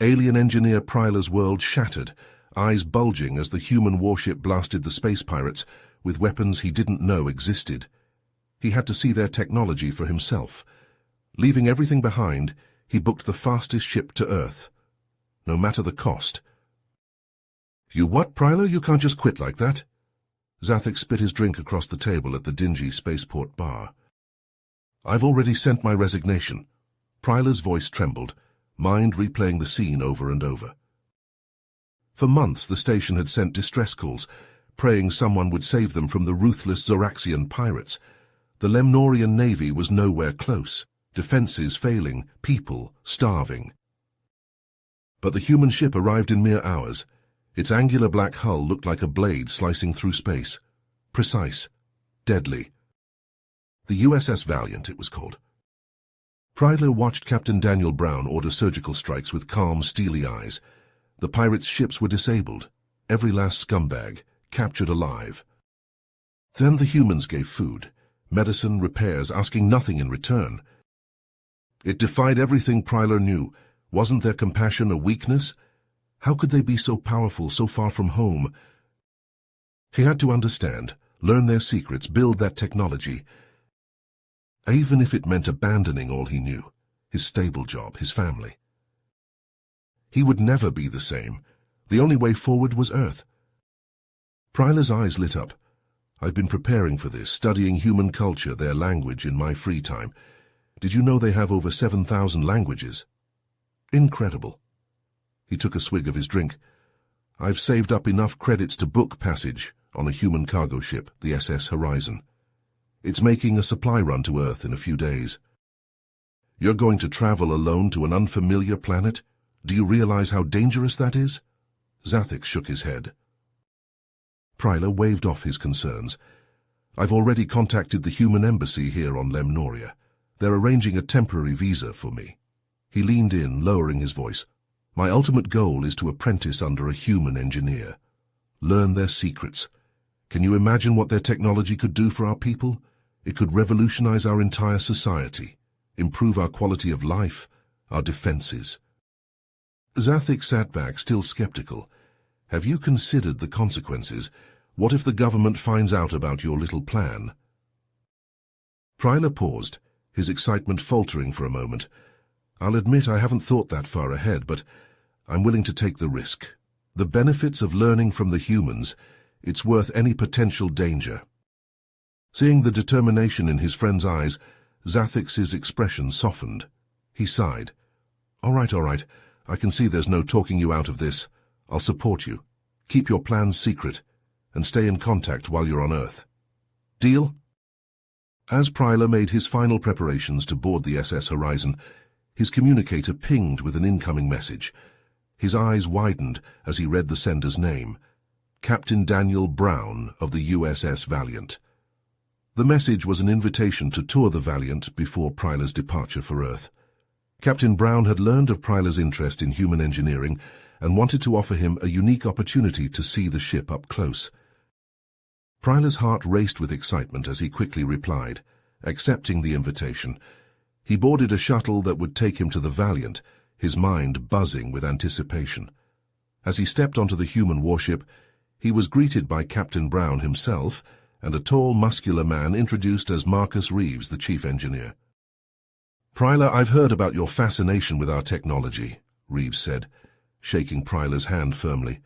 Alien engineer Pryler's world shattered, eyes bulging as the human warship blasted the space pirates with weapons he didn't know existed. He had to see their technology for himself. Leaving everything behind, he booked the fastest ship to Earth, no matter the cost. "You what, Pryler? You can't just quit like that." Zathik spit his drink across the table at the dingy spaceport bar. "I've already sent my resignation." Pryler's voice trembled, mind replaying the scene over and over. For months the station had sent distress calls, praying someone would save them from the ruthless Zoraxian pirates. The Lemnorian navy was nowhere close, defenses failing, people starving. But the human ship arrived in mere hours. Its angular black hull looked like a blade slicing through space. Precise. Deadly. The USS Valiant, it was called. Pryler watched Captain Daniel Brown order surgical strikes with calm, steely eyes. The pirates' ships were disabled, every last scumbag, captured alive. Then the humans gave food, medicine, repairs, asking nothing in return. It defied everything Pryler knew. Wasn't their compassion a weakness? How could they be so powerful, so far from home? He had to understand, learn their secrets, build that technology, even if it meant abandoning all he knew, his stable job, his family. He would never be the same. The only way forward was Earth. Pryler's eyes lit up. "I've been preparing for this, studying human culture, their language, in my free time. Did you know they have over 7,000 languages? Incredible." He took a swig of his drink. "I've saved up enough credits to book passage on a human cargo ship, the SS Horizon. It's making a supply run to Earth in a few days." "You're going to travel alone to an unfamiliar planet? Do you realize how dangerous that is?" Zathik shook his head. Pryler waved off his concerns. "I've already contacted the human embassy here on Lemnoria. They're arranging a temporary visa for me." He leaned in, lowering his voice. "My ultimate goal is to apprentice under a human engineer. Learn their secrets. Can you imagine what their technology could do for our people? It could revolutionize our entire society, improve our quality of life, our defenses." Zathik sat back, still skeptical. "Have you considered the consequences? What if the government finds out about your little plan?" Pryler paused, his excitement faltering for a moment. "I'll admit I haven't thought that far ahead, but I'm willing to take the risk. The benefits of learning from the humans, it's worth any potential danger." Seeing the determination in his friend's eyes, Zathik's expression softened. He sighed. All right. I can see there's no talking you out of this. I'll support you. Keep your plans secret, and stay in contact while you're on Earth. Deal?" As Pryler made his final preparations to board the SS Horizon, his communicator pinged with an incoming message. His eyes widened as he read the sender's name, Captain Daniel Brown of the USS Valiant. The message was an invitation to tour the Valiant before Pryler's departure for Earth. Captain Brown had learned of Pryler's interest in human engineering and wanted to offer him a unique opportunity to see the ship up close. Pryler's heart raced with excitement as he quickly replied, accepting the invitation. He boarded a shuttle that would take him to the Valiant, his mind buzzing with anticipation. As he stepped onto the human warship, he was greeted by Captain Brown himself and a tall, muscular man introduced as Marcus Reeves, the chief engineer. "Pryler, I've heard about your fascination with our technology," Reeves said, shaking Pryler's hand firmly.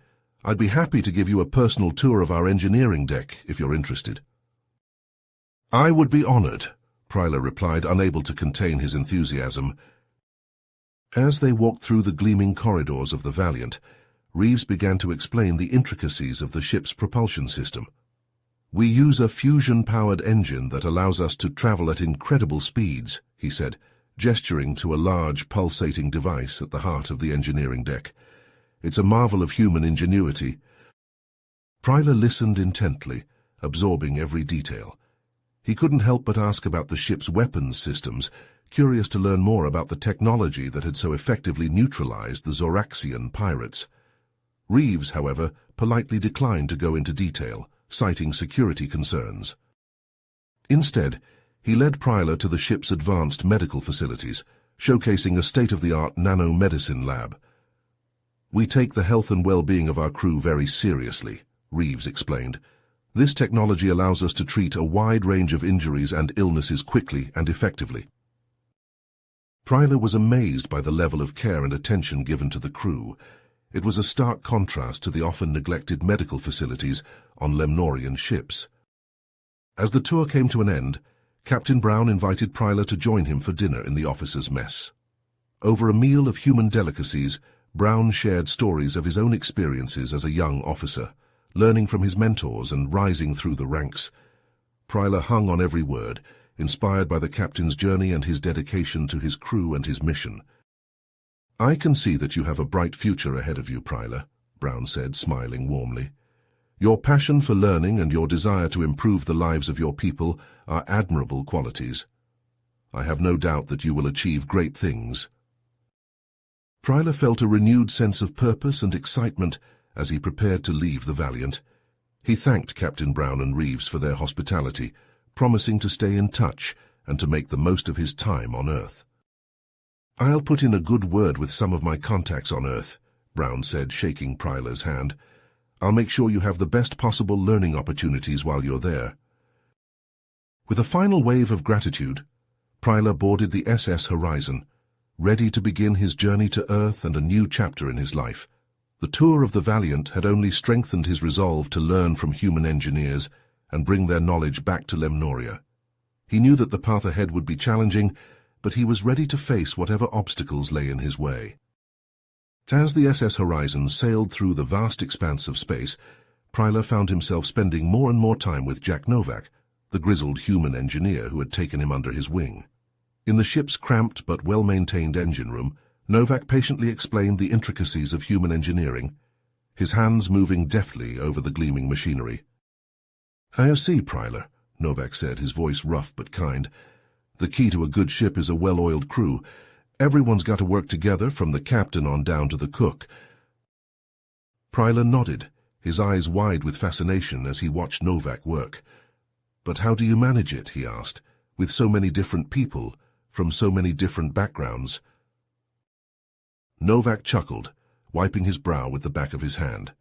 "I'd be happy to give you a personal tour of our engineering deck, if you're interested." "I would be honored," Pryler replied, unable to contain his enthusiasm. As they walked through the gleaming corridors of the Valiant, Reeves began to explain the intricacies of the ship's propulsion system. "We use a fusion-powered engine that allows us to travel at incredible speeds," he said, gesturing to a large, pulsating device at the heart of the engineering deck. "It's a marvel of human ingenuity." Pryler listened intently, absorbing every detail. He couldn't help but ask about the ship's weapons systems, curious to learn more about the technology that had so effectively neutralized the Zoraxian pirates. Reeves, however, politely declined to go into detail, citing security concerns. Instead, he led Pryler to the ship's advanced medical facilities, showcasing a state-of-the-art nanomedicine lab. "We take the health and well-being of our crew very seriously," Reeves explained. "This technology allows us to treat a wide range of injuries and illnesses quickly and effectively." Pryler was amazed by the level of care and attention given to the crew. It was a stark contrast to the often neglected medical facilities on Lemnorian ships. As the tour came to an end, Captain Brown invited Pryler to join him for dinner in the officers' mess. Over a meal of human delicacies, Brown shared stories of his own experiences as a young officer, learning from his mentors and rising through the ranks. Pryler hung on every word, inspired by the captain's journey and his dedication to his crew and his mission. "I can see that you have a bright future ahead of you, Pryler," Brown said, smiling warmly. "Your passion for learning and your desire to improve the lives of your people are admirable qualities. I have no doubt that you will achieve great things." Pryler felt a renewed sense of purpose and excitement as he prepared to leave the Valiant. He thanked Captain Brown and Reeves for their hospitality, promising to stay in touch and to make the most of his time on Earth. "I'll put in a good word with some of my contacts on Earth," Brown said, shaking Pryler's hand. "I'll make sure you have the best possible learning opportunities while you're there." With a final wave of gratitude, Pryler boarded the SS Horizon, ready to begin his journey to Earth and a new chapter in his life. The tour of the Valiant had only strengthened his resolve to learn from human engineers and bring their knowledge back to Lemnoria. He knew that the path ahead would be challenging, but he was ready to face whatever obstacles lay in his way. As the SS Horizon sailed through the vast expanse of space, Pryler found himself spending more and more time with Jack Novak, the grizzled human engineer who had taken him under his wing. In the ship's cramped but well-maintained engine room, Novak patiently explained the intricacies of human engineering, his hands moving deftly over the gleaming machinery. "I see, Pryler," Novak said, his voice rough but kind. "The key to a good ship is a well-oiled crew. Everyone's got to work together, from the captain on down to the cook." Pryler nodded, his eyes wide with fascination as he watched Novak work. "But how do you manage it?" he asked, "with so many different people, from so many different backgrounds?" Novak chuckled, wiping his brow with the back of his hand.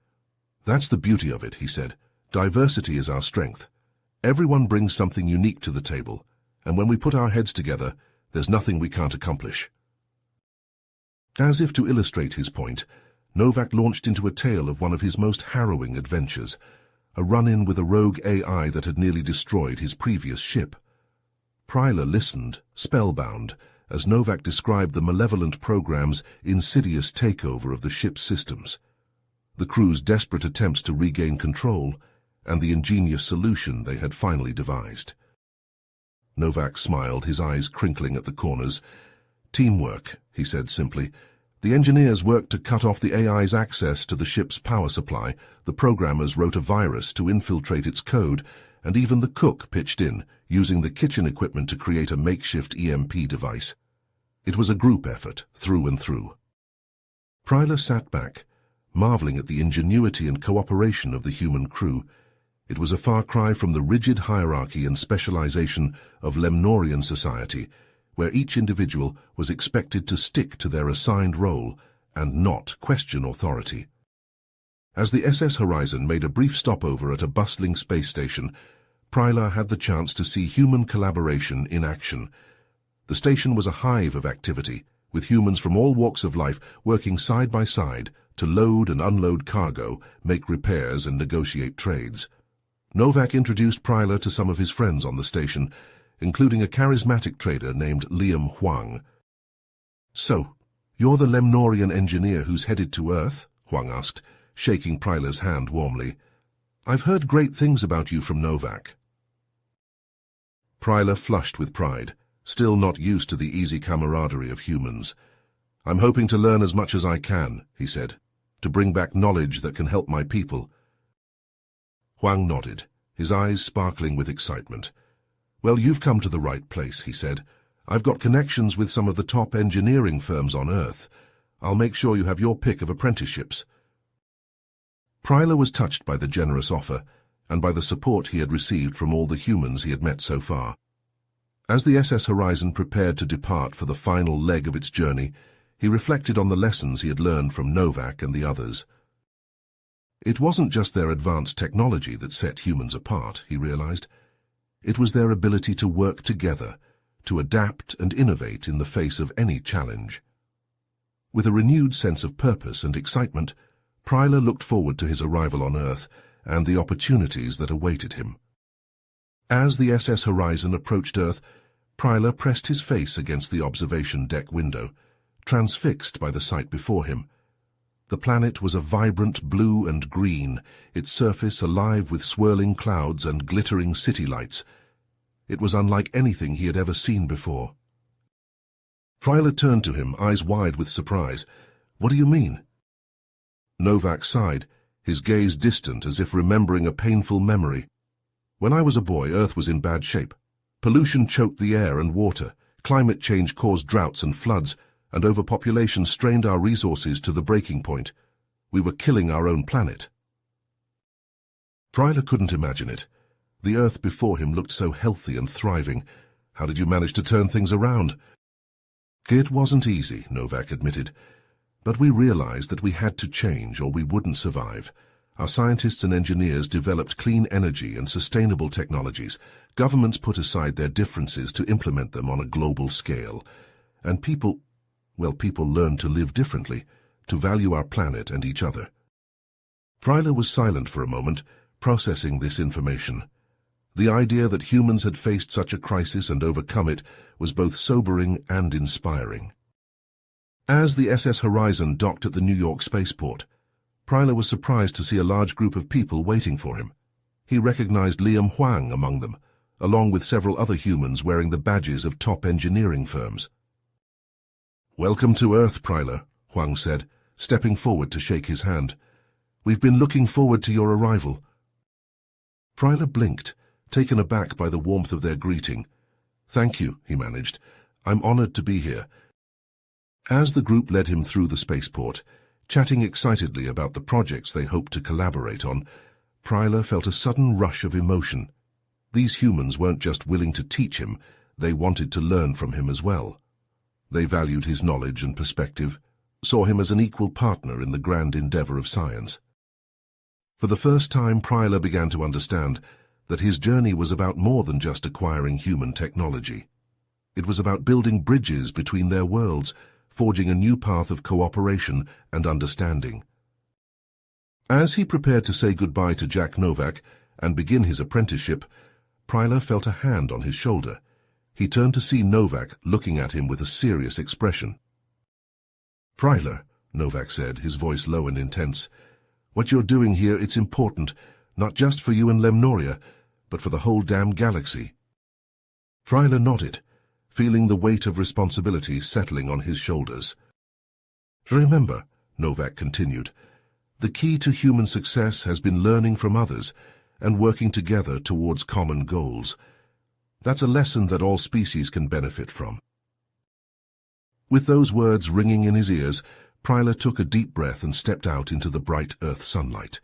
"That's the beauty of it," he said. "Diversity is our strength. Everyone brings something unique to the table, and when we put our heads together, there's nothing we can't accomplish." As if to illustrate his point, Novak launched into a tale of one of his most harrowing adventures, a run-in with a rogue AI that had nearly destroyed his previous ship. Pryler listened, spellbound, as Novak described the malevolent program's insidious takeover of the ship's systems, the crew's desperate attempts to regain control, and the ingenious solution they had finally devised. Novak smiled, his eyes crinkling at the corners. "Teamwork," he said simply. "The engineers worked to cut off the AI's access to the ship's power supply, the programmers wrote a virus to infiltrate its code, and even the cook pitched in, using the kitchen equipment to create a makeshift EMP device. It was a group effort, through and through." Pryler sat back, marveling at the ingenuity and cooperation of the human crew. It was a far cry from the rigid hierarchy and specialization of Lemnorian society, where each individual was expected to stick to their assigned role and not question authority. As the SS Horizon made a brief stopover at a bustling space station, Pryler had the chance to see human collaboration in action. The station was a hive of activity, with humans from all walks of life working side by side to load and unload cargo, make repairs, and negotiate trades. Novak introduced Pryler to some of his friends on the station, including a charismatic trader named Liam Huang. "So, you're the Lemnorian engineer who's headed to Earth?" Huang asked, shaking Pryler's hand warmly. "I've heard great things about you from Novak." Pryler flushed with pride, still not used to the easy camaraderie of humans. "I'm hoping to learn as much as I can," he said, "to bring back knowledge that can help my people." Huang nodded, his eyes sparkling with excitement. "Well, you've come to the right place," he said. "I've got connections with some of the top engineering firms on Earth. I'll make sure you have your pick of apprenticeships." Pryler was touched by the generous offer and by the support he had received from all the humans he had met so far. As the SS Horizon prepared to depart for the final leg of its journey, He reflected on the lessons he had learned from Novak and the others. It wasn't just their advanced technology that set humans apart, he realized. It was their ability to work together, to adapt and innovate in the face of any challenge. With a renewed sense of purpose and excitement, Pryler looked forward to his arrival on Earth and the opportunities that awaited him. As the SS Horizon approached Earth, Pryler pressed his face against the observation deck window, transfixed by the sight before him. The planet was a vibrant blue and green, its surface alive with swirling clouds and glittering city lights. It was unlike anything he had ever seen before. Pryler turned to him, eyes wide with surprise. "What do you mean?" Novak sighed, his gaze distant as if remembering a painful memory. "When I was a boy, Earth was in bad shape. Pollution choked the air and water, climate change caused droughts and floods, and overpopulation strained our resources to the breaking point. We were killing our own planet." Pryler couldn't imagine it. The Earth before him looked so healthy and thriving. How did you manage to turn things around? "It wasn't easy," Novak admitted. "But we realized that we had to change or we wouldn't survive. Our scientists and engineers developed clean energy and sustainable technologies. Governments put aside their differences to implement them on a global scale. And people learned to live differently, to value our planet and each other." Pryler was silent for a moment, processing this information. The idea that humans had faced such a crisis and overcome it was both sobering and inspiring. As the SS Horizon docked at the New York spaceport, Pryler was surprised to see a large group of people waiting for him. He recognized Liam Huang among them, along with several other humans wearing the badges of top engineering firms. "Welcome to Earth, Pryler," Huang said, stepping forward to shake his hand. "We've been looking forward to your arrival." Pryler blinked, taken aback by the warmth of their greeting. "Thank you," he managed. "I'm honored to be here." As the group led him through the spaceport, chatting excitedly about the projects they hoped to collaborate on, Pryler felt a sudden rush of emotion. These humans weren't just willing to teach him, they wanted to learn from him as well. They valued his knowledge and perspective, saw him as an equal partner in the grand endeavor of science. For the first time, Pryler began to understand that his journey was about more than just acquiring human technology. It was about building bridges between their worlds, forging a new path of cooperation and understanding. As he prepared to say goodbye to Jack Novak and begin his apprenticeship, Pryler felt a hand on his shoulder. He turned to see Novak looking at him with a serious expression. "Pryler," Novak said, his voice low and intense, "what you're doing here, it's important, not just for you and Lemnoria, but for the whole damn galaxy." Pryler nodded, feeling the weight of responsibility settling on his shoulders. "Remember," Novak continued, "the key to human success has been learning from others and working together towards common goals. That's a lesson that all species can benefit from." With those words ringing in his ears, Pryler took a deep breath and stepped out into the bright Earth sunlight.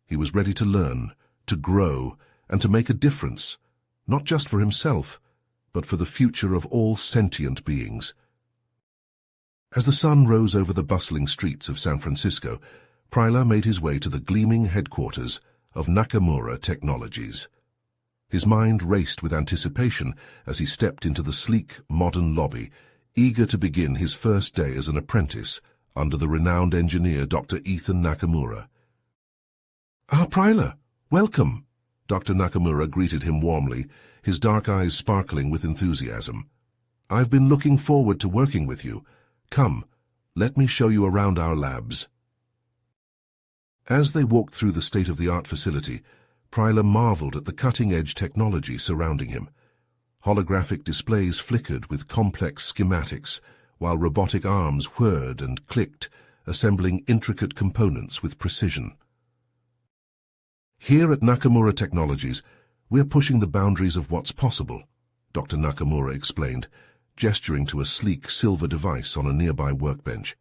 He was ready to learn, to grow, and to make a difference, not just for himself, but for the future of all sentient beings. As the sun rose over the bustling streets of San Francisco, Pryler made his way to the gleaming headquarters of Nakamura Technologies. His mind raced with anticipation as he stepped into the sleek, modern lobby, eager to begin his first day as an apprentice under the renowned engineer Dr. Ethan Nakamura. "Ah, Pryler, welcome!" Dr. Nakamura greeted him warmly, his dark eyes sparkling with enthusiasm. "I've been looking forward to working with you. Come, let me show you around our labs." As they walked through the state-of-the-art facility, Pryler marveled at the cutting-edge technology surrounding him. Holographic displays flickered with complex schematics, while robotic arms whirred and clicked, assembling intricate components with precision. "Here at Nakamura Technologies, we're pushing the boundaries of what's possible," Dr. Nakamura explained, gesturing to a sleek silver device on a nearby workbench.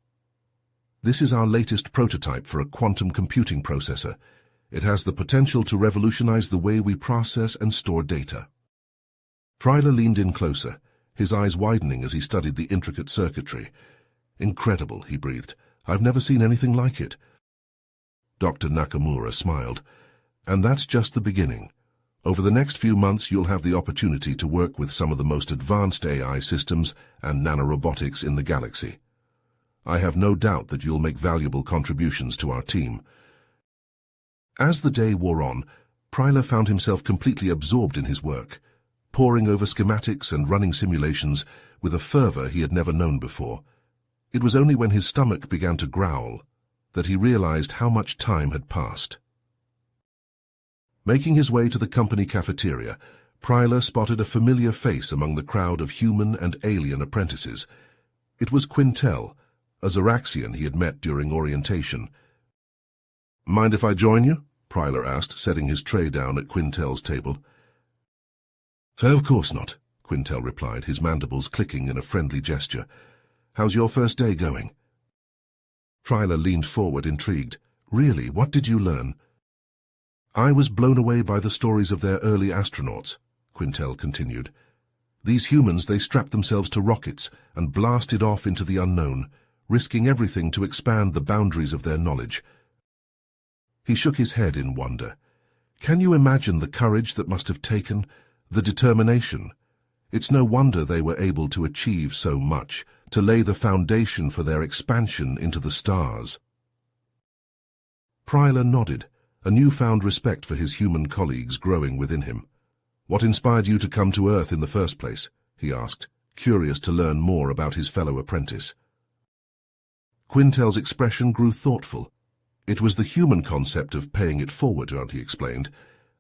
"This is our latest prototype for a quantum computing processor. It has the potential to revolutionize the way we process and store data." Pryler leaned in closer, his eyes widening as he studied the intricate circuitry. Incredible, he breathed. I've never seen anything like it. Dr. Nakamura smiled. And that's just the beginning. Over the next few months, you'll have the opportunity to work with some of the most advanced AI systems and nanorobotics in the galaxy. I have no doubt that you'll make valuable contributions to our team. As the day wore on, Pryler found himself completely absorbed in his work, poring over schematics and running simulations with a fervor he had never known before. It was only when his stomach began to growl that he realized how much time had passed. Making his way to the company cafeteria, Pryler spotted a familiar face among the crowd of human and alien apprentices. It was Quintel, a Zoraxian he had met during orientation. "Mind if I join you?" Pryler asked, setting his tray down at Quintel's table. "Of course not," Quintel replied, his mandibles clicking in a friendly gesture. "How's your first day going?" Pryler leaned forward, intrigued. "Really, what did you learn?" "I was blown away by the stories of their early astronauts," Quintel continued. "These humans, they strapped themselves to rockets and blasted off into the unknown, risking everything to expand the boundaries of their knowledge." He shook his head in wonder. "Can you imagine the courage that must have taken, the determination? It's no wonder they were able to achieve so much, to lay the foundation for their expansion into the stars." Pryler nodded, a newfound respect for his human colleagues growing within him. "What inspired you to come to Earth in the first place?" he asked, curious to learn more about his fellow apprentice. Quintel's expression grew thoughtful. "It was the human concept of paying it forward," he explained.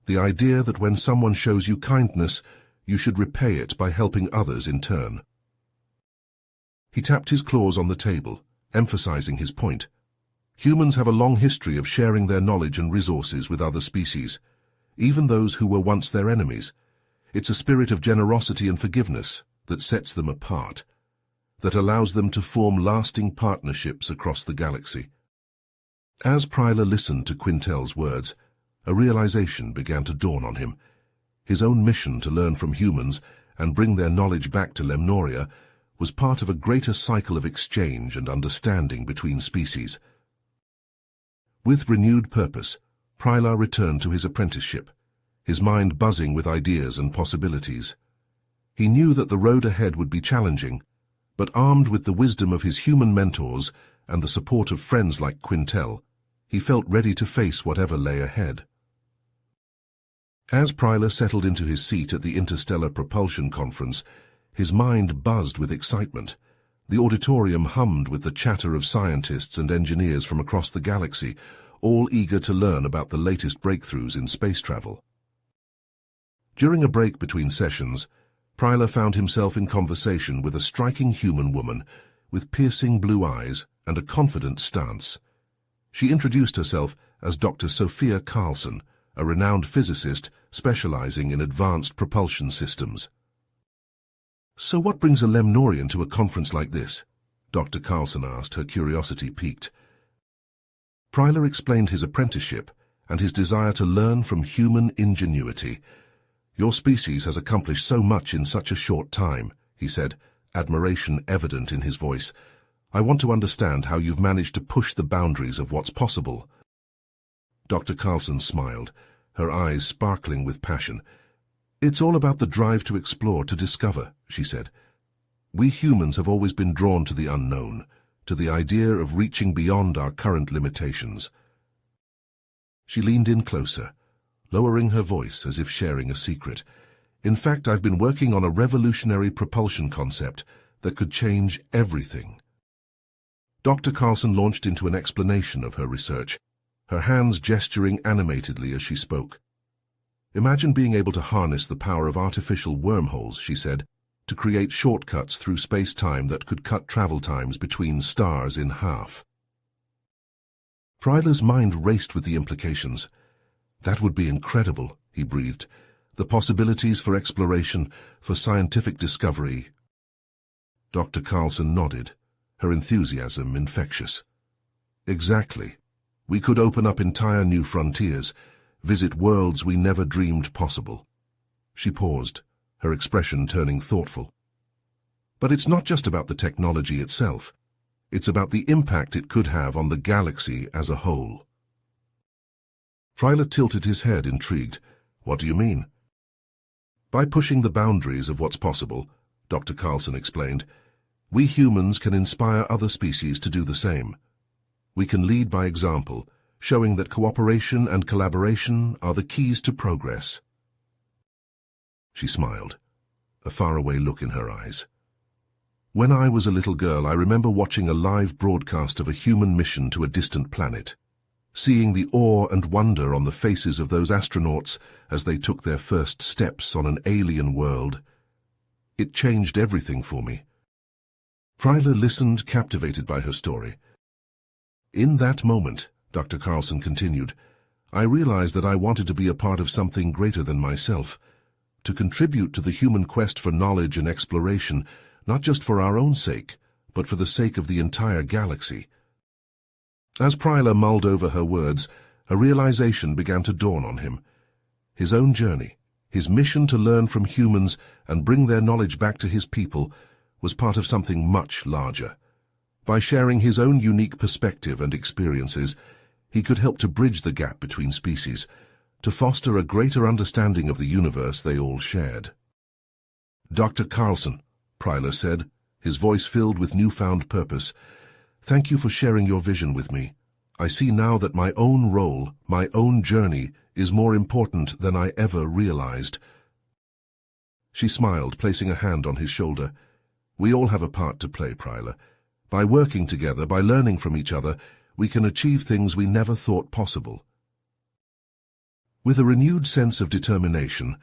"The idea that when someone shows you kindness, you should repay it by helping others in turn." He tapped his claws on the table, emphasizing his point. Humans have a long history of sharing their knowledge and resources with other species, even those who were once their enemies. It's a spirit of generosity and forgiveness that sets them apart, that allows them to form lasting partnerships across the galaxy. As Pryler listened to Quintel's words, a realization began to dawn on him. His own mission to learn from humans and bring their knowledge back to Lemnoria was part of a greater cycle of exchange and understanding between species. With renewed purpose, Pryler returned to his apprenticeship, his mind buzzing with ideas and possibilities. He knew that the road ahead would be challenging, but armed with the wisdom of his human mentors and the support of friends like Quintel, he felt ready to face whatever lay ahead. As Pryler settled into his seat at the Interstellar Propulsion Conference, his mind buzzed with excitement. The auditorium hummed with the chatter of scientists and engineers from across the galaxy, all eager to learn about the latest breakthroughs in space travel. During a break between sessions, Pryler found himself in conversation with a striking human woman with piercing blue eyes and a confident stance. She introduced herself as Dr. Sophia Carlson, a renowned physicist specializing in advanced propulsion systems. "So what brings a Lemnorian to a conference like this?" Dr. Carlson asked, her curiosity piqued. Pryler explained his apprenticeship and his desire to learn from human ingenuity. "Your species has accomplished so much in such a short time," he said, admiration evident in his voice. "I want to understand how you've managed to push the boundaries of what's possible." Dr. Carlson smiled, her eyes sparkling with passion. "It's all about the drive to explore, to discover," she said. "We humans have always been drawn to the unknown, to the idea of reaching beyond our current limitations." She leaned in closer, lowering her voice as if sharing a secret. "In fact, I've been working on a revolutionary propulsion concept that could change everything." Dr. Carlson launched into an explanation of her research, her hands gesturing animatedly as she spoke. "Imagine being able to harness the power of artificial wormholes," she said, "to create shortcuts through space-time that could cut travel times between stars in half." Pryler's mind raced with the implications. "That would be incredible," he breathed. "The possibilities for exploration, for scientific discovery." Dr. Carlson nodded, her enthusiasm infectious. "Exactly. We could open up entire new frontiers, visit worlds we never dreamed possible." She paused, her expression turning thoughtful. "But it's not just about the technology itself. It's about the impact it could have on the galaxy as a whole. Pryler tilted his head, intrigued. What do you mean? By pushing the boundaries of what's possible, Dr. Carlson explained, we humans can inspire other species to do the same. We can lead by example, showing that cooperation and collaboration are the keys to progress. She smiled, a faraway look in her eyes. When I was a little girl, I remember watching a live broadcast of a human mission to a distant planet, seeing the awe and wonder on the faces of those astronauts as they took their first steps on an alien world. It changed everything for me. Pryler listened, captivated by her story. In that moment, Dr. Carlson continued, I realized that I wanted to be a part of something greater than myself, to contribute to the human quest for knowledge and exploration, not just for our own sake, but for the sake of the entire galaxy. As Pryler mulled over her words, a realization began to dawn on him. His own journey, his mission to learn from humans and bring their knowledge back to his people, was part of something much larger. By sharing his own unique perspective and experiences, he could help to bridge the gap between species, to foster a greater understanding of the universe they all shared. Dr. Carlson, Pryler said, his voice filled with newfound purpose, thank you for sharing your vision with me. I see now that my own role, my own journey, is more important than I ever realized. She smiled, placing a hand on his shoulder. We all have a part to play, Pryler. By working together, by learning from each other, we can achieve things we never thought possible. With a renewed sense of determination,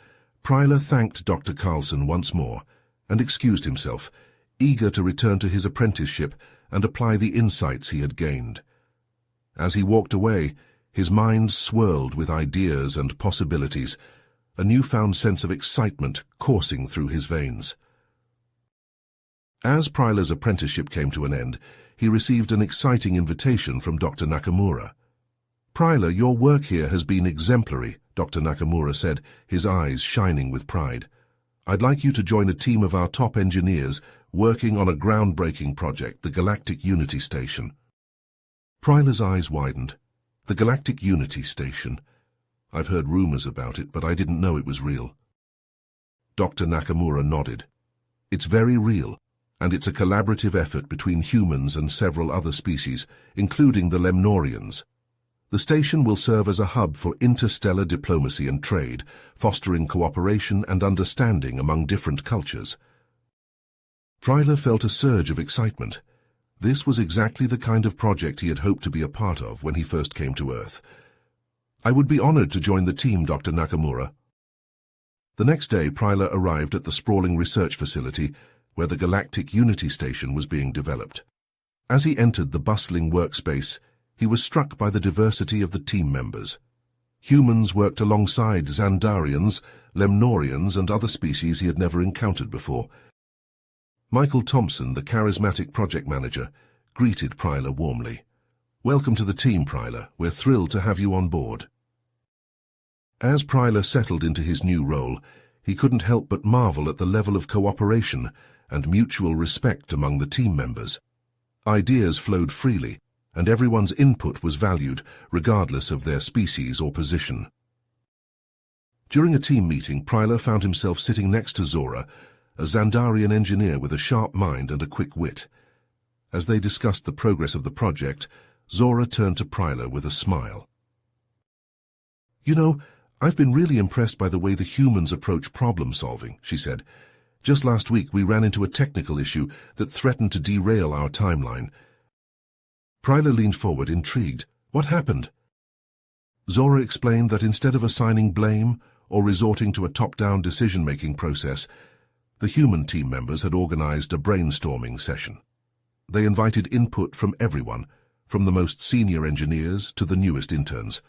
Pryler thanked Dr. Carlson once more and excused himself, eager to return to his apprenticeship and apply the insights he had gained. As he walked away, his mind swirled with ideas and possibilities, a newfound sense of excitement coursing through his veins. As Pryler's apprenticeship came to an end, he received an exciting invitation from Dr. Nakamura. Pryler, your work here has been exemplary, Dr. Nakamura said, his eyes shining with pride. I'd like you to join a team of our top engineers working on a groundbreaking project, the Galactic Unity Station. Pryler's eyes widened. The Galactic Unity Station. I've heard rumors about it, but I didn't know it was real. Dr. Nakamura nodded. It's very real, and it's a collaborative effort between humans and several other species, including the Lemnorians. The station will serve as a hub for interstellar diplomacy and trade, fostering cooperation and understanding among different cultures. Pryler felt a surge of excitement. This was exactly the kind of project he had hoped to be a part of when he first came to Earth. I would be honored to join the team, Dr. Nakamura. The next day, Pryler arrived at the sprawling research facility where the Galactic Unity Station was being developed. As he entered the bustling workspace, he was struck by the diversity of the team members. Humans worked alongside Xandarians, Lemnorians, and other species he had never encountered before. Michael Thompson, the charismatic project manager, greeted Pryler warmly. Welcome to the team, Pryler. We're thrilled to have you on board. As Pryler settled into his new role, he couldn't help but marvel at the level of cooperation and mutual respect among the team members. Ideas flowed freely, and everyone's input was valued, regardless of their species or position. During a team meeting, Pryler found himself sitting next to Zora, a Xandarian engineer with a sharp mind and a quick wit. As they discussed the progress of the project, Zora turned to Pryler with a smile. You know, I've been really impressed by the way the humans approach problem-solving, she said. Just last week we ran into a technical issue that threatened to derail our timeline. Pryler leaned forward, intrigued. What happened? Zora explained that instead of assigning blame or resorting to a top-down decision-making process, the human team members had organized a brainstorming session. They invited input from everyone, from the most senior engineers to the newest interns.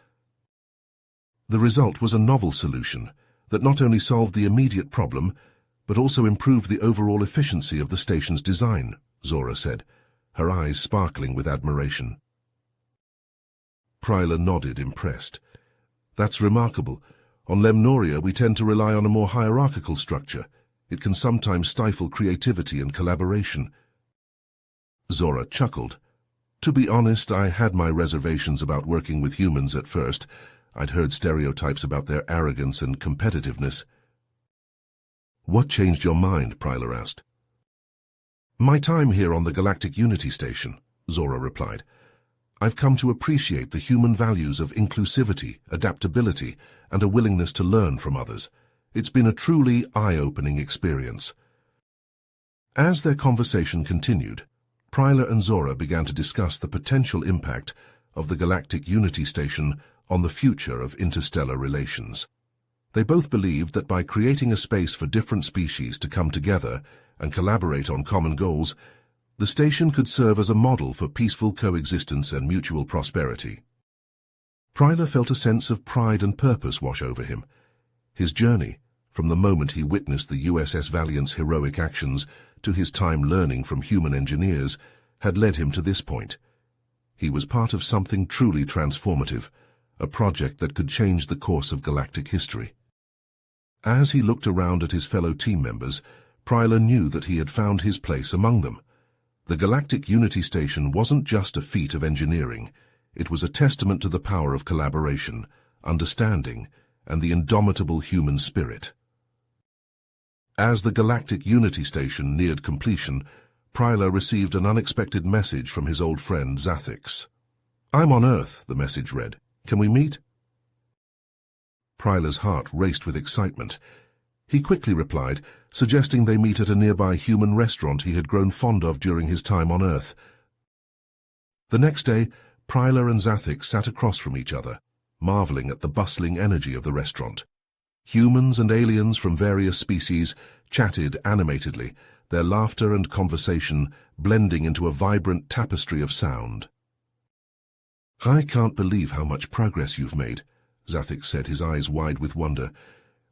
The result was a novel solution that not only solved the immediate problem, but also improved the overall efficiency of the station's design, Zora said, her eyes sparkling with admiration. Pryler nodded, impressed. That's remarkable. On Lemnoria, we tend to rely on a more hierarchical structure. It can sometimes stifle creativity and collaboration. Zora chuckled. To be honest, I had my reservations about working with humans at first. I'd heard stereotypes about their arrogance and competitiveness. What changed your mind? Pryler asked. My time here on the Galactic Unity Station, Zora replied. I've come to appreciate the human values of inclusivity, adaptability, and a willingness to learn from others. It's been a truly eye-opening experience. As their conversation continued, Pryler and Zora began to discuss the potential impact of the Galactic Unity Station on the future of interstellar relations. They both believed that by creating a space for different species to come together and collaborate on common goals, the station could serve as a model for peaceful coexistence and mutual prosperity. Pryler felt a sense of pride and purpose wash over him. His journey, from the moment he witnessed the USS Valiant's heroic actions to his time learning from human engineers, had led him to this point. He was part of something truly transformative, a project that could change the course of galactic history. As he looked around at his fellow team members, Pryler knew that he had found his place among them. The Galactic Unity Station wasn't just a feat of engineering. It was a testament to the power of collaboration, understanding, and the indomitable human spirit. As the Galactic Unity Station neared completion, Pryler received an unexpected message from his old friend Zathix. I'm on Earth, the message read. Can we meet? Pryler's heart raced with excitement. He quickly replied, suggesting they meet at a nearby human restaurant he had grown fond of during his time on Earth. The next day, Pryler and Zathix sat across from each other, marveling at the bustling energy of the restaurant. Humans and aliens from various species chatted animatedly, their laughter and conversation blending into a vibrant tapestry of sound. I can't believe how much progress you've made, Zathix said, his eyes wide with wonder.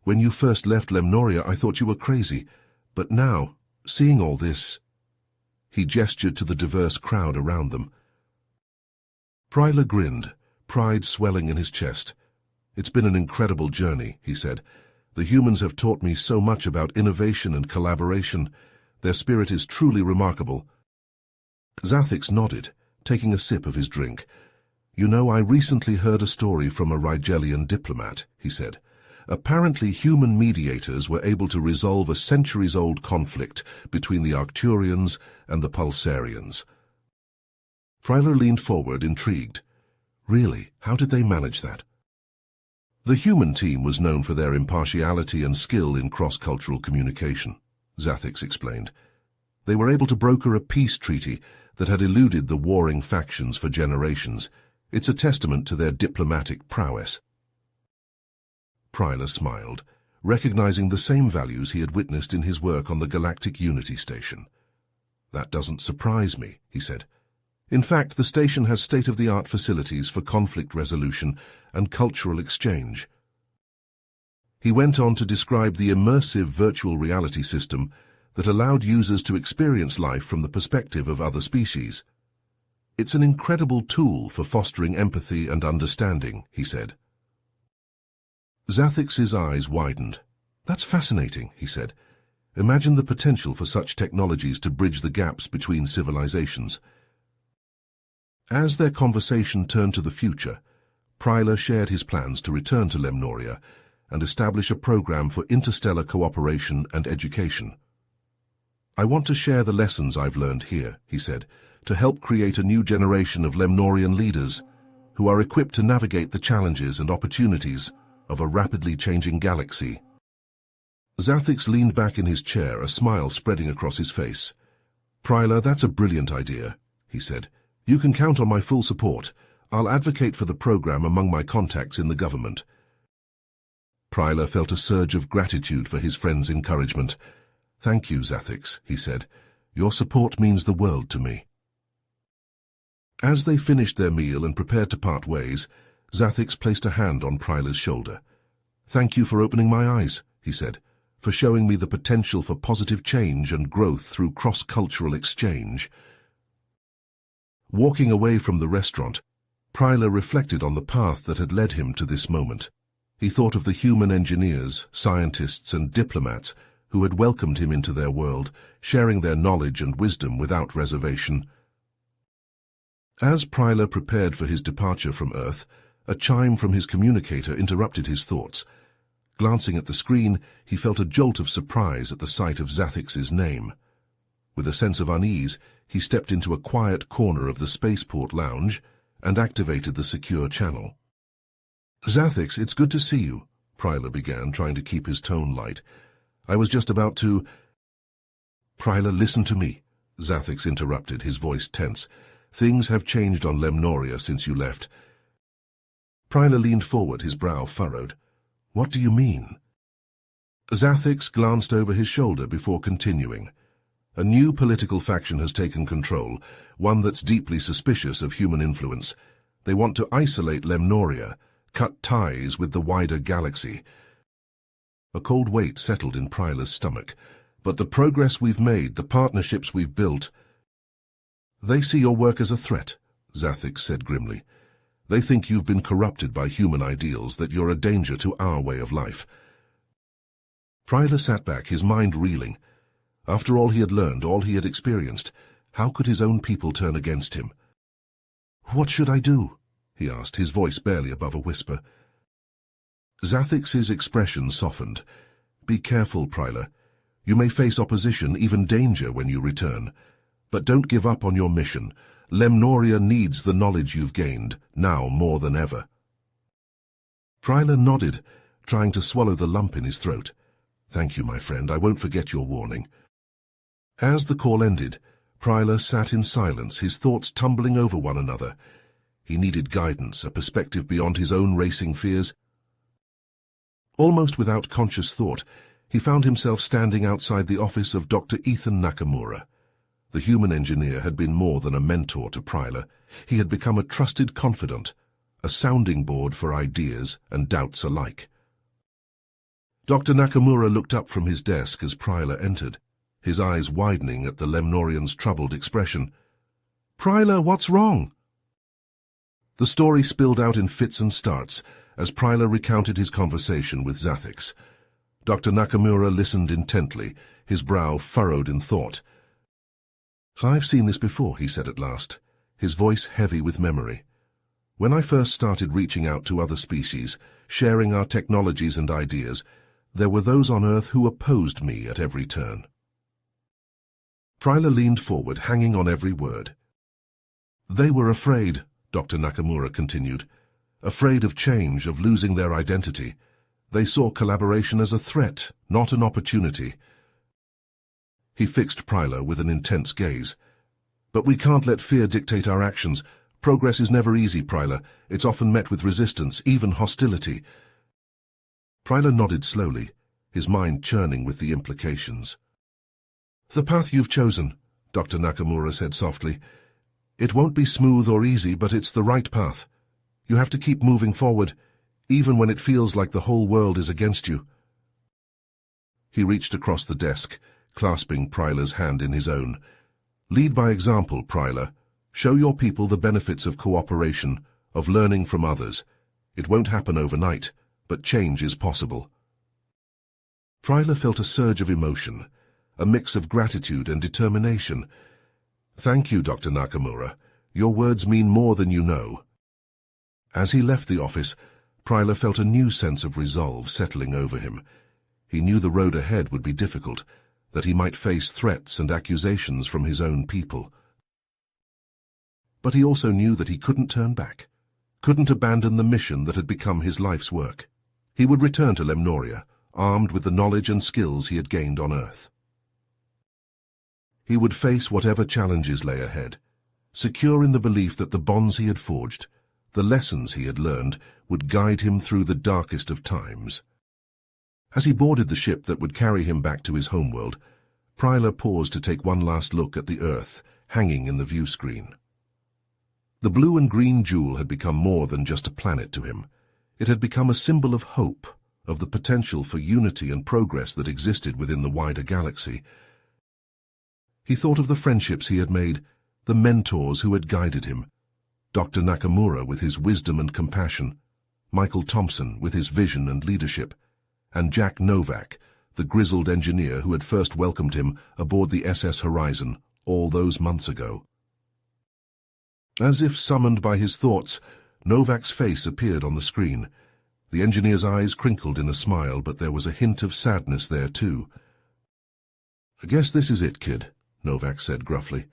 When you first left Lemnoria, I thought you were crazy. But now, seeing all this... He gestured to the diverse crowd around them. Pryler grinned, pride swelling in his chest. It's been an incredible journey, he said. The humans have taught me so much about innovation and collaboration. Their spirit is truly remarkable. Zathix nodded, taking a sip of his drink. You know, I recently heard a story from a Rigelian diplomat, he said. Apparently human mediators were able to resolve a centuries-old conflict between the Arcturians and the Pulsarians. Pryler leaned forward, intrigued. Really, how did they manage that? The human team was known for their impartiality and skill in cross-cultural communication, Zathix explained. They were able to broker a peace treaty that had eluded the warring factions for generations. It's a testament to their diplomatic prowess. Pryler smiled, recognizing the same values he had witnessed in his work on the Galactic Unity Station. That doesn't surprise me, he said. In fact, the station has state-of-the-art facilities for conflict resolution and cultural exchange. He went on to describe the immersive virtual reality system that allowed users to experience life from the perspective of other species. It's an incredible tool for fostering empathy and understanding, he said. Zathix's eyes widened. That's fascinating, he said. Imagine the potential for such technologies to bridge the gaps between civilizations. As their conversation turned to the future, Pryler shared his plans to return to Lemnoria and establish a program for interstellar cooperation and education. I want to share the lessons I've learned here, he said, to help create a new generation of Lemnorian leaders who are equipped to navigate the challenges and opportunities of a rapidly changing galaxy. Zathix leaned back in his chair, a smile spreading across his face. Pryler, that's a brilliant idea, he said. You can count on my full support. I'll advocate for the program among my contacts in the government. Pryler felt a surge of gratitude for his friend's encouragement. Thank you, Zathix, he said. Your support means the world to me. As they finished their meal and prepared to part ways, Zathix placed a hand on Pryler's shoulder. Thank you for opening my eyes, he said, for showing me the potential for positive change and growth through cross-cultural exchange. Walking away from the restaurant, Pryler reflected on the path that had led him to this moment. He thought of the human engineers, scientists, and diplomats who had welcomed him into their world, sharing their knowledge and wisdom without reservation. As Pryler prepared for his departure from Earth, a chime from his communicator interrupted his thoughts. Glancing at the screen, he felt a jolt of surprise at the sight of Zathix's name. With a sense of unease, he stepped into a quiet corner of the spaceport lounge and activated the secure channel. "Zathix, it's good to see you," Pryler began, trying to keep his tone light. "I was just about to—" "Pryler, listen to me," Zathix interrupted, his voice tense. "Things have changed on Lemnoria since you left." Pryler leaned forward, his brow furrowed. "What do you mean?" Zathix glanced over his shoulder before continuing. "A new political faction has taken control, one that's deeply suspicious of human influence. They want to isolate Lemnoria, cut ties with the wider galaxy." A cold weight settled in Pryler's stomach. "But the progress we've made, the partnerships we've built—" "They see your work as a threat," Zathix said grimly. "They think you've been corrupted by human ideals, that you're a danger to our way of life." Pryler sat back, his mind reeling. After all he had learned, all he had experienced, how could his own people turn against him? "What should I do?" he asked, his voice barely above a whisper. Zathix's expression softened. "Be careful, Pryler. You may face opposition, even danger, when you return. But don't give up on your mission. Lemnoria needs the knowledge you've gained, now more than ever." Pryler nodded, trying to swallow the lump in his throat. "Thank you, my friend. I won't forget your warning." As the call ended, Pryler sat in silence, his thoughts tumbling over one another. He needed guidance, a perspective beyond his own racing fears. Almost without conscious thought, he found himself standing outside the office of Dr. Ethan Nakamura. The human engineer had been more than a mentor to Pryler. He had become a trusted confidant, a sounding board for ideas and doubts alike. Dr. Nakamura looked up from his desk as Pryler entered, his eyes widening at the Lemnorian's troubled expression. "Pryler, what's wrong?" The story spilled out in fits and starts as Pryler recounted his conversation with Zathix. Dr. Nakamura listened intently, his brow furrowed in thought. "I've seen this before," he said at last, his voice heavy with memory. "When I first started reaching out to other species, sharing our technologies and ideas, there were those on Earth who opposed me at every turn." Pryler leaned forward, hanging on every word. "They were afraid," Dr. Nakamura continued, "afraid of change, of losing their identity. They saw collaboration as a threat, not an opportunity." He fixed Pryler with an intense gaze. "But we can't let fear dictate our actions. Progress is never easy, Pryler. It's often met with resistance, even hostility." Pryler nodded slowly, his mind churning with the implications. "The path you've chosen," Dr. Nakamura said softly. "It won't be smooth or easy, but it's the right path. You have to keep moving forward, even when it feels like the whole world is against you." He reached across the desk, clasping Pryler's hand in his own. "Lead by example, Pryler. Show your people the benefits of cooperation, of learning from others. It won't happen overnight, but change is possible." Pryler felt a surge of emotion, a mix of gratitude and determination. "Thank you, Dr. Nakamura. Your words mean more than you know." As he left the office, Pryler felt a new sense of resolve settling over him. He knew the road ahead would be difficult, that he might face threats and accusations from his own people. But he also knew that he couldn't turn back, couldn't abandon the mission that had become his life's work. He would return to Lemnoria, armed with the knowledge and skills he had gained on Earth. He would face whatever challenges lay ahead, secure in the belief that the bonds he had forged, the lessons he had learned, would guide him through the darkest of times. As he boarded the ship that would carry him back to his homeworld, Pryler paused to take one last look at the Earth hanging in the view screen. The blue and green jewel had become more than just a planet to him. It had become a symbol of hope, of the potential for unity and progress that existed within the wider galaxy. He thought of the friendships he had made, the mentors who had guided him. Dr. Nakamura with his wisdom and compassion, Michael Thompson with his vision and leadership, and Jack Novak, the grizzled engineer who had first welcomed him aboard the SS Horizon all those months ago. As if summoned by his thoughts, Novak's face appeared on the screen. The engineer's eyes crinkled in a smile, but there was a hint of sadness there too. "I guess this is it, kid," Novak said gruffly.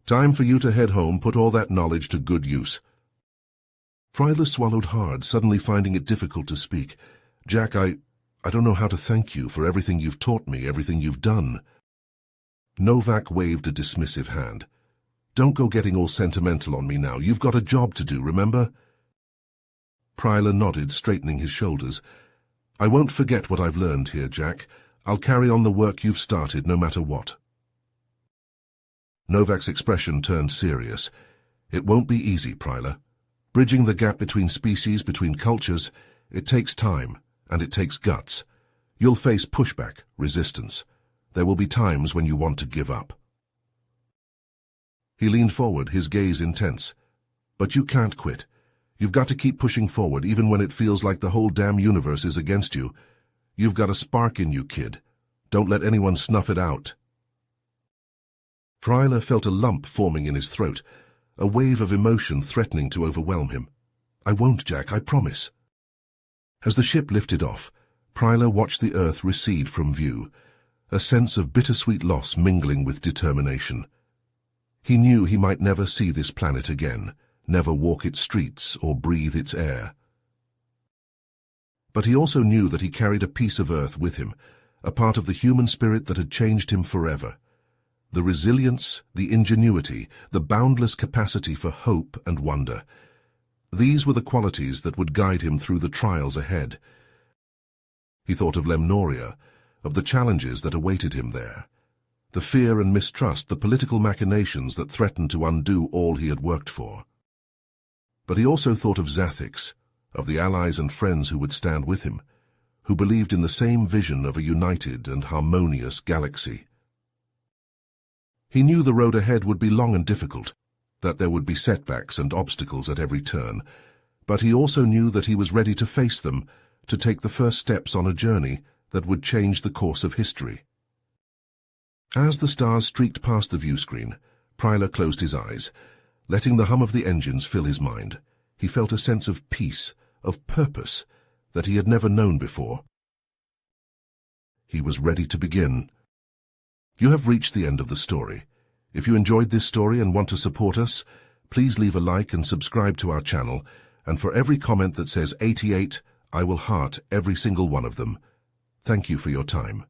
"Time for you to head home, put all that knowledge to good use." Pryler swallowed hard, suddenly finding it difficult to speak. "Jack, I don't know how to thank you for everything you've taught me, everything you've done." Novak waved a dismissive hand. "Don't go getting all sentimental on me now. You've got a job to do, remember?" Pryler nodded, straightening his shoulders. "I won't forget what I've learned here, Jack. I'll carry on the work you've started, no matter what." Novak's expression turned serious. "It won't be easy, Pryler. Bridging the gap between species, between cultures, it takes time, and it takes guts. You'll face pushback, resistance. There will be times when you want to give up." He leaned forward, his gaze intense. "But you can't quit. You've got to keep pushing forward, even when it feels like the whole damn universe is against you. You've got a spark in you, kid. Don't let anyone snuff it out." Pryler felt a lump forming in his throat, a wave of emotion threatening to overwhelm him. "I won't, Jack, I promise." As the ship lifted off, Pryler watched the Earth recede from view, a sense of bittersweet loss mingling with determination. He knew he might never see this planet again, never walk its streets or breathe its air. But he also knew that he carried a piece of Earth with him, a part of the human spirit that had changed him forever. The resilience, the ingenuity, the boundless capacity for hope and wonder. These were the qualities that would guide him through the trials ahead. He thought of Lemnoria, of the challenges that awaited him there, the fear and mistrust, the political machinations that threatened to undo all he had worked for. But he also thought of Zathix, of the allies and friends who would stand with him, who believed in the same vision of a united and harmonious galaxy. He knew the road ahead would be long and difficult, that there would be setbacks and obstacles at every turn, but he also knew that he was ready to face them, to take the first steps on a journey that would change the course of history. As the stars streaked past the view screen, Pryler closed his eyes, letting the hum of the engines fill his mind. He felt a sense of peace, of purpose, that he had never known before. He was ready to begin. You have reached the end of the story. If you enjoyed this story and want to support us, please leave a like and subscribe to our channel, and for every comment that says 88, I will heart every single one of them. Thank you for your time.